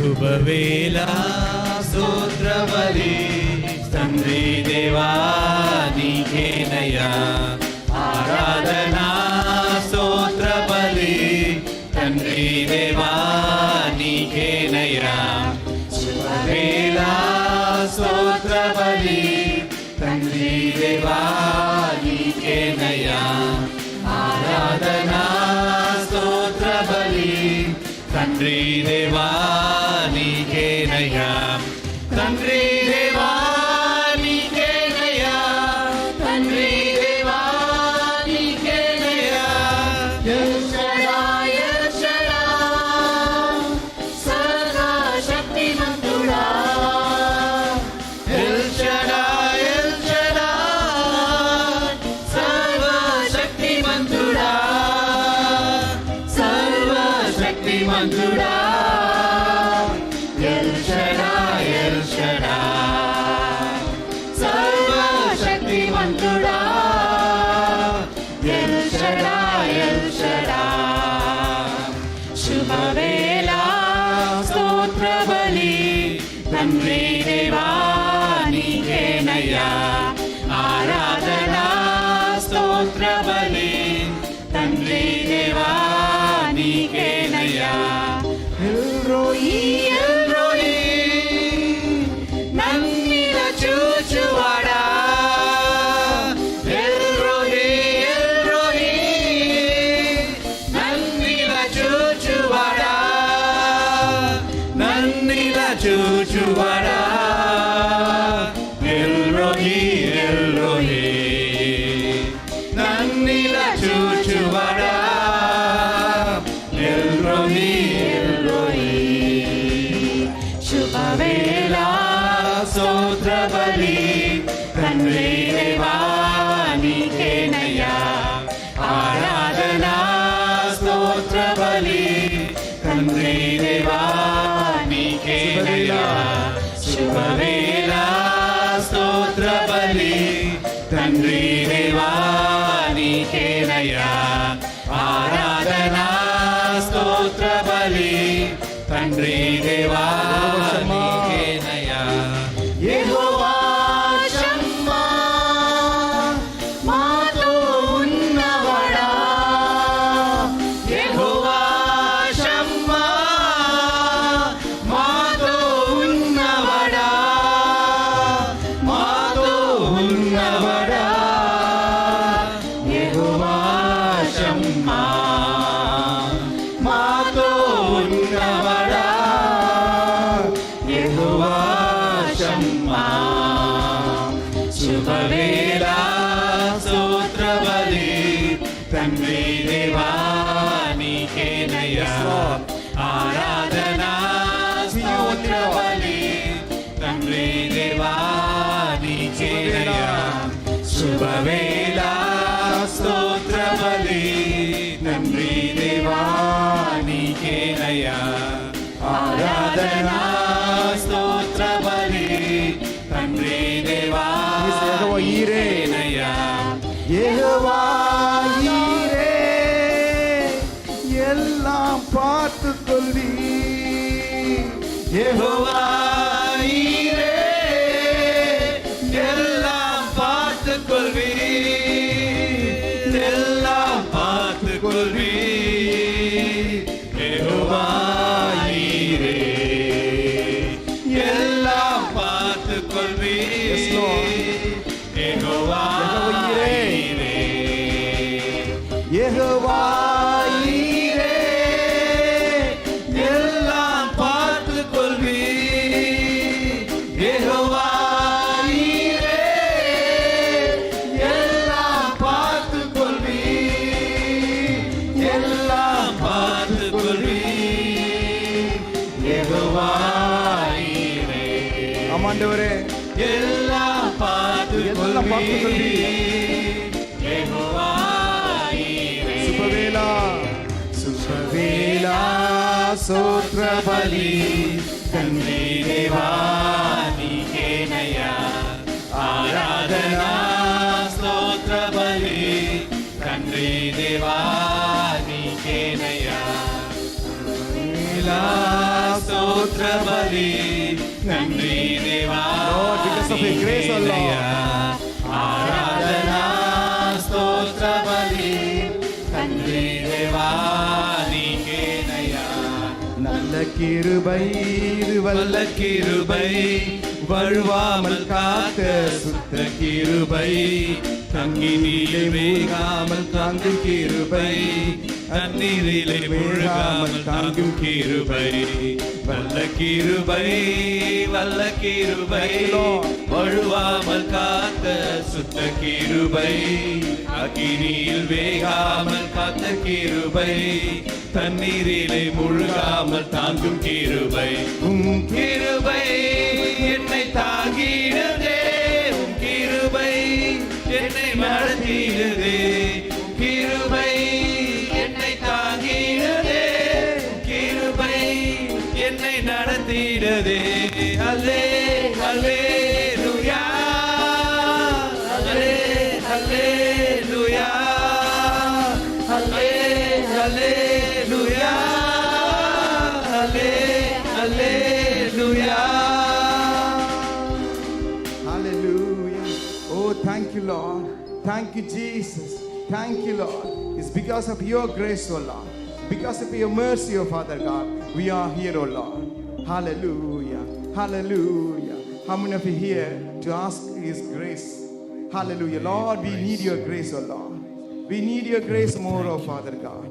శుభవేళ స్తోత్ర బలి తండ్రి దేవా నీకేనయ్యా ఆరాధనా స్తోత్ర బలి తండ్రి దేవా నీకేనయ్యా శుభవేళ స్తోత్ర బలి తండ్రి దేవా నీకేనయ్యా ఆరాధనా స్తోత్ర బలి తండ్రి దేవా నీకేనయ్యా తండ్రి దేవా నీకేనయ్యా తండ్రి దేవా నీకేనయ్యా ఎల్ షడాయ్ సర్వశక్తిమంతుడా ఎల్ షడాయ్ సర్వశక్తిమంతుడా సర్వశక్తిమంతుడా ఎల్ షడాయ్ సర్వశక్తిమంతుడా ఎల్ షడాయ్ శుభవేళ స్తోత్ర బలి తండ్రి దేవా నీకేనయ్యా ఆరాధనా స్తోత్ర బలి తండ్రి దేవా నీకేనయ్యా ఎల్ రోయి నన్నిల చూచువాడా ఎల్ రోయి నన్నిల చూచువాడా నన్నిల చూచువాడా ఎల్ రోయి నన్నిల చూచువాడా ఎల్ రోయి శుభవేళ స్తోత్ర బలి తండ్రి దేవా నీకేనయ్యా ఆరాధనా స్తోత్ర బలి తండ్రి దేవా నీకేనయ్యా శుభవేళ స్తోత్ర బలి తండ్రి దేవా నీకేనయ్యా ఆరాధనా స్తోత్ర బలి తండ్రి దేవా నీకేనయ్యా యెహోవా షమ్మా మాతో ఉన్నవాడా యెహోవా షమ్మా మాతో ఉన్నవాడా మాతో ఉన్నవాడా యెహోవా షమ్మా మాతో ఉన్నవాడా యెహోవా షమ్మా శుభవేళ స్తోత్ర బలి తండ్రి దేవా నీకేనయ్యా ఆరాధనా స్తోత్ర బలి తండ్రి దేవా నీకేనయ్యా శుభవేళ స్తోత్ర బలి తండ్రి దేవా నీకేనయ్యా ఆరాధనా స్తోత్ర బలి తండ్రి దేవా నీకేనయ్యా யெகோவா ஈரே எல்லாம் பார்த்து கொள்வி యెహోవా ஈரே எல்லாம் பார்த்து கொள்வி எல்லாம் பார்த்து கொள்வி యెహోవా ஈரே எல்லாம் பார்த்து கொள்வி Yes, Lord. యెహోవా ஈரே யெகோவா ஈரே எல்லாம் பார்த்து கொள்வி యెహోవా ஈரே எல்லாம் பார்த்து கொள்வி எல்லாம் பார்த்து கொள்வி యెహోవా ஈரே ஆமாண்டவரே எல்லாம் பார்த்து எல்லாம் பார்த்து கொள்வி கொள்வி యెహోవా ஈரே சுபவேளா శుభవేళ స్తోత్ర బలి తండ్రి దేవా నీకేనయ్యా ఆరాధనా స్తోత్ర బలి తండ్రి దేవా నీకేనయ్యా స్తోత్ర பலி நன்றி தேவா Lord, because of your grace, O Lord. Aradhana ஸ்தோத்திர பலி நன்றி தேவா நீகேனையா நல்ல கிருபை இது வல்ல கிருபை வழுவாமல் காத்த சுத்த கிருபை தங்கினிலே வேகாமல் தாங்கும் கிருபை தண்ணீரிலே முழுகாமல் தாங்கும் கிருபை வல்ல கிருபை வல்ல கிருபை வழுவாமல் காத்த சுத்த கிருபை அக்கினியில் வேகாமல் காத்த கிருபை தண்ணீரிலே முழுகாமல் தாங்கும் கிருபை கிருபை என்னை தாங்கிடுதே உம் கிருபை என்னை நடத்திடுதே கிருபை என்னை தாங்கிடுதே கிருபை என்னை நடத்திடுதே அல்லே அல்லேலூயா அல்லே அல்லேலூயா அல்லே அல்லேலூயா அல்லே அல்லேலூயா Hallelujah. Oh, thank you, Lord. Thank you, Jesus. Thank you, Lord. It's because of your grace, oh Lord. Because of your mercy, oh Father God, we are here, oh Lord. Hallelujah. Hallelujah. How many of you here to ask His grace? Hallelujah. Lord, we need your grace, oh Lord. We need your grace more, oh Father God.